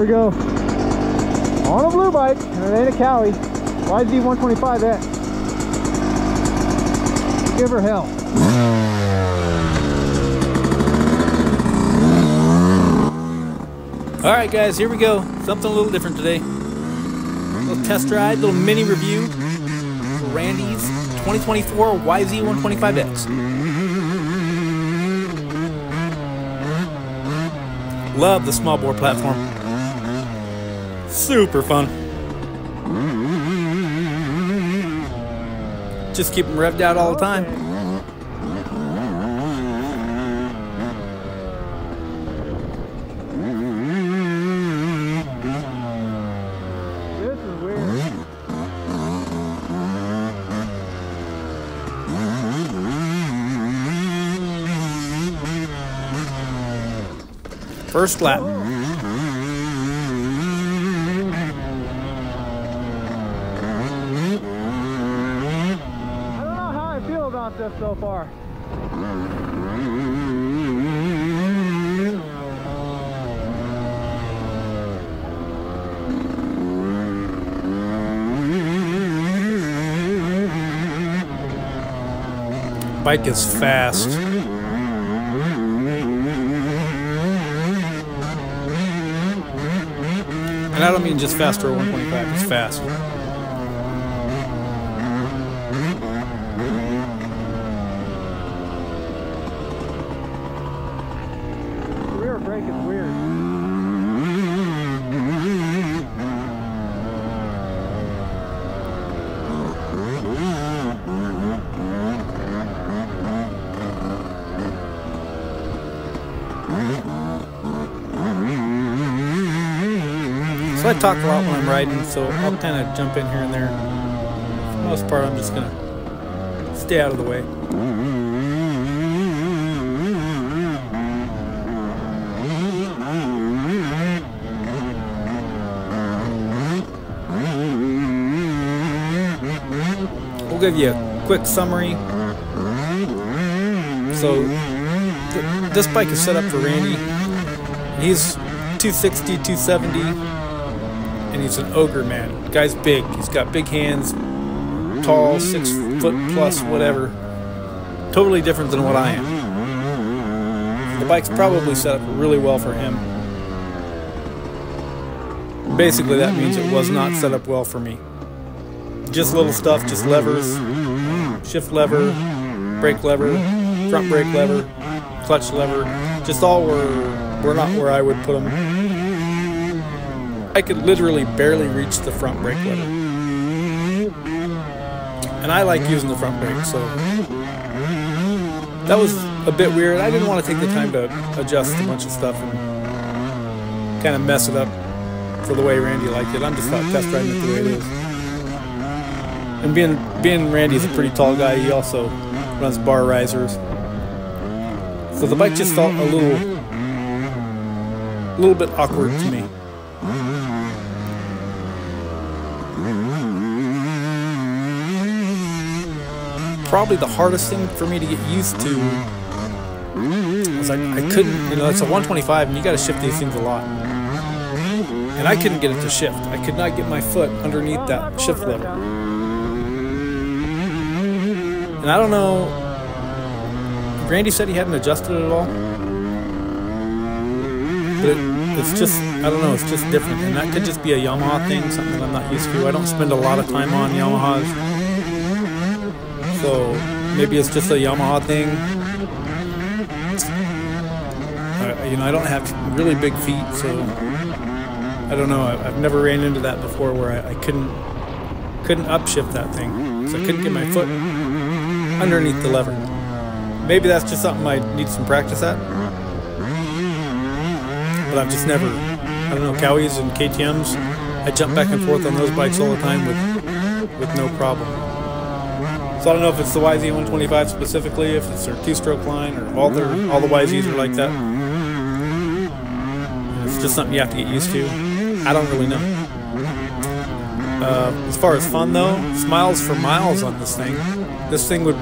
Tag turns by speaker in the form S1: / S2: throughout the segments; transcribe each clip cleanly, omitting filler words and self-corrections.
S1: we go. On a blue bike, and it ain't a Cowie. YZ125X. Give her hell.
S2: Alright guys, here we go. Something a little different today. Little test ride, little mini review for Randy's 2024 YZ125X. Love the small bore platform. Super fun. Just keep them revved out all the time.
S1: This is weird.
S2: First lap.
S1: About this so far.
S2: Bike is fast. And I don't mean just fast for a 125, it's fast.
S1: Brake is weird.
S2: So I talk a lot when I'm riding, so I'll kind of jump in here and there. For the most part, I'm just gonna stay out of the way. We'll give you a quick summary. So this bike is set up for Randy. He's 260, 270, and he's an ogre man. Guy's big. He's got big hands, tall, 6 foot plus, whatever. Totally different than what I am. The bike's probably set up really well for him. Basically, that means it was not set up well for me. Just little stuff, just levers, shift lever, brake lever, front brake lever, clutch lever, just all were not where I would put them. I could literally barely reach the front brake lever. And I like using the front brake, so that was a bit weird. I didn't want to take the time to adjust a bunch of stuff and kind of mess it up for the way Randy liked it. I'm just test riding it the way it is. And being Randy's a pretty tall guy, he also runs bar risers. So the bike just felt a little bit awkward to me. Probably the hardest thing for me to get used to was I couldn't, you know, it's a 125 and you gotta shift these things a lot. And I couldn't get it to shift. I could not get my foot underneath that shift lever. And I don't know, Randy said he hadn't adjusted it at all. But it's just, I don't know, it's just different. And that could just be a Yamaha thing, something that I'm not used to. I don't spend a lot of time on Yamahas. So maybe it's just a Yamaha thing. You know, I don't have really big feet, so I don't know. I've never ran into that before where I couldn't upshift that thing. So I couldn't get my foot underneath the lever. Maybe that's just something I need some practice at. But I've just never, I don't know, Cowies and KTMs, I jump back and forth on those bikes all the time with no problem. So I don't know if it's the YZ125 specifically, if it's their two-stroke line, or all the YZs are like that. It's just something you have to get used to. I don't really know. As far as fun though, smiles for miles on this thing. This thing would,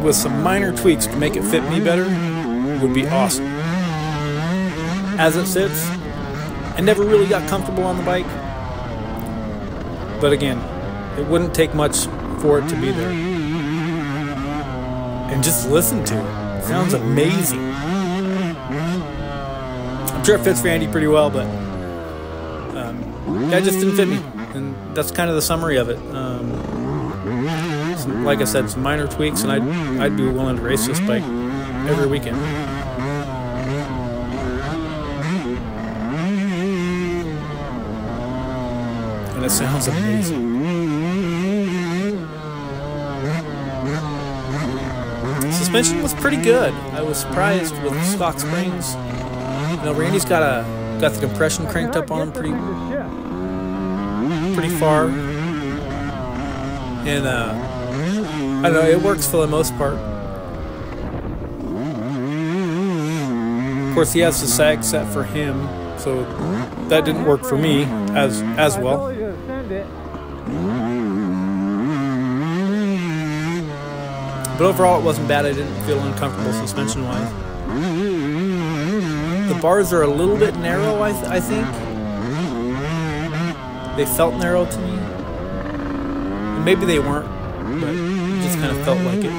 S2: with some minor tweaks to make it fit me better, would be awesome. As it sits, I never really got comfortable on the bike. But again, it wouldn't take much for it to be there. And just listen to it. It sounds amazing. I'm sure it fits Randy pretty well, but yeah, it just didn't fit me. And that's kind of the summary of it. Like I said, some minor tweaks, and I'd be willing to race this bike every weekend. And it sounds amazing. Suspension was pretty good. I was surprised with stock springs. You know, Randy's got the compression cranked up on him pretty far, and I don't know, it works for the most part. Of course, he has the sag set for him, so that didn't work for me as well. But overall, it wasn't bad. I didn't feel uncomfortable suspension-wise. The bars are a little bit narrow, I think. They felt narrow to me. And maybe they weren't, but it just kind of felt like it.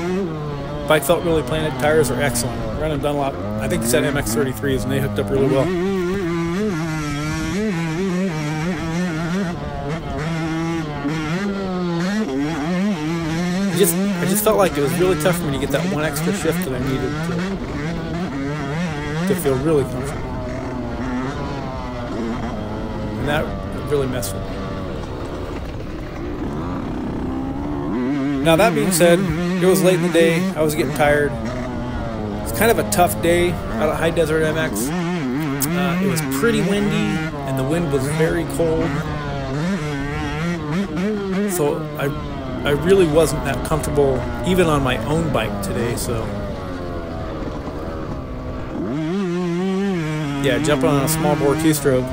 S2: Bike felt really planted. Tires are excellent. Running Dunlop, I think he said MX33s, and they hooked up really well. I just felt like it was really tough for me to get that one extra shift that I needed to feel really comfortable. And that really messed with me. Now that being said, it was late in the day. I was getting tired. It's kind of a tough day out at High Desert MX. It was pretty windy, and the wind was very cold. So I really wasn't that comfortable even on my own bike today, so yeah, jumping on a small bore two-stroke,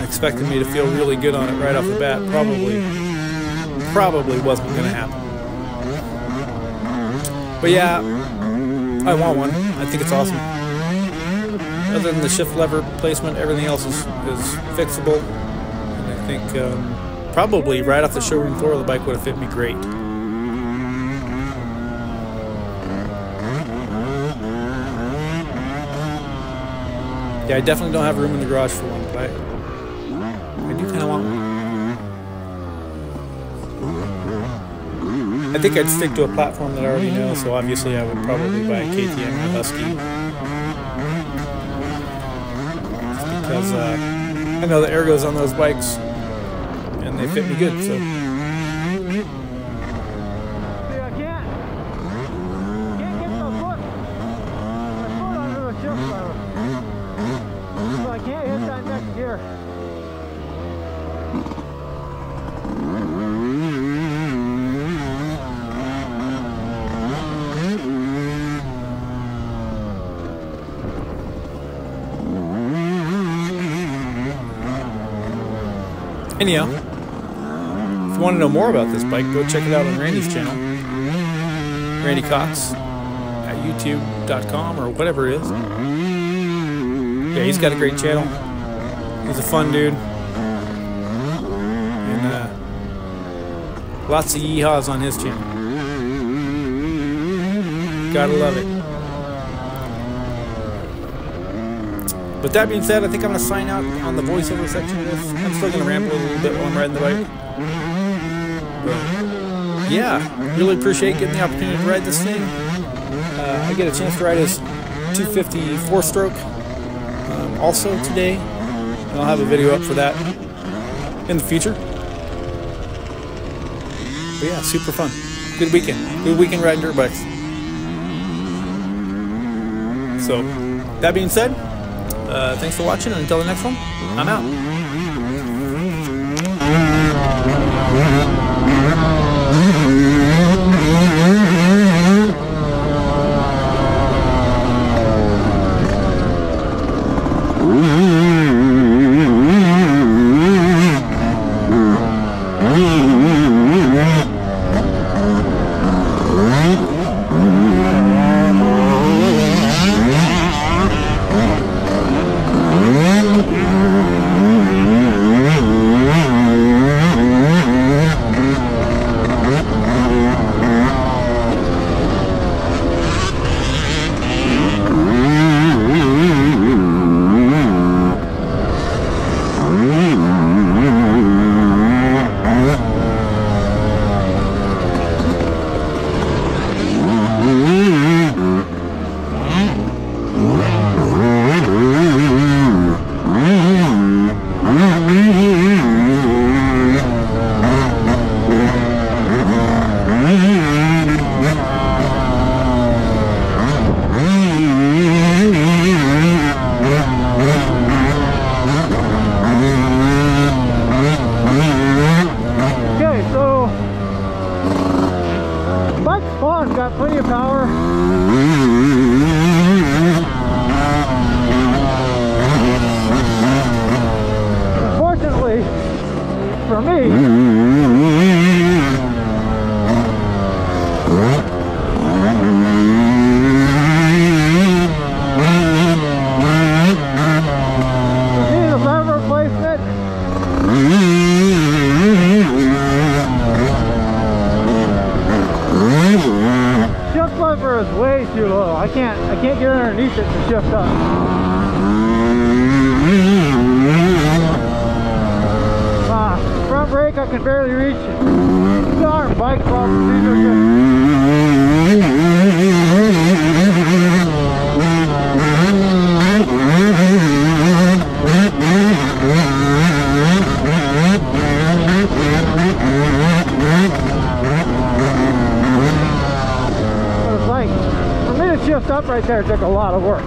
S2: expecting me to feel really good on it right off the bat probably wasn't going to happen. But yeah, I want one. I think it's awesome. Other than the shift lever placement, everything else is fixable, and I think probably right off the showroom floor, the bike would have fit me great. Yeah, I definitely don't have room in the garage for one, but I do kind of want one. I think I'd stick to a platform that I already know, so obviously I would probably buy a KTM or a Husky. Just because I know the ergos on those bikes, and they fit me good, so.
S1: I can't hit that next gear.
S2: Anyhow, if you want to know more about this bike, go check it out on Randy's channel, Randy Cox, at youtube.com or whatever it is. Yeah, he's got a great channel. He's a fun dude. And lots of yeehaws on his channel. Gotta love it. With that being said, I think I'm going to sign out on the voiceover section of this. I'm still going to ramble a little bit while I'm riding the bike. But yeah, really appreciate getting the opportunity to ride this thing. I get a chance to ride his 250 4-stroke also today. And I'll have a video up for that in the future. But yeah, super fun. Good weekend. Good weekend riding dirt bikes. So, that being said, thanks for watching, and until the next one, I'm out.
S1: Unfortunately, for me, the lever replacement, shift lever is way too low. I can't get underneath it to shift up. Front brake I can barely reach. Darn bike problems. These are it's like, for me to shift up right there took a lot of work.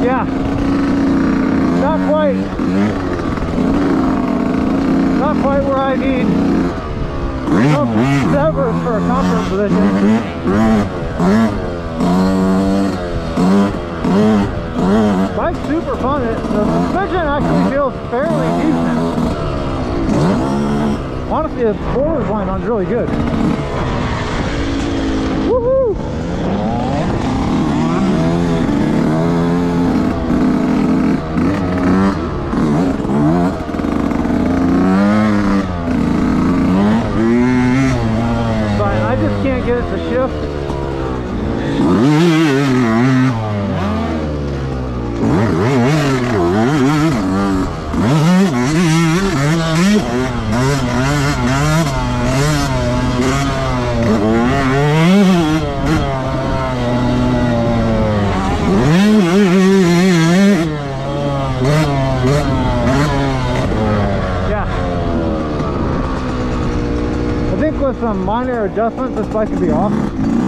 S1: Yeah, not quite where I need levers for a comfort position. Bike's super fun. The suspension actually feels fairly decent. Honestly, the spoiler's line on's really good. Woohoo! I just can't get it to shift. Yeah. I think with some minor adjustments, this bike could be awesome.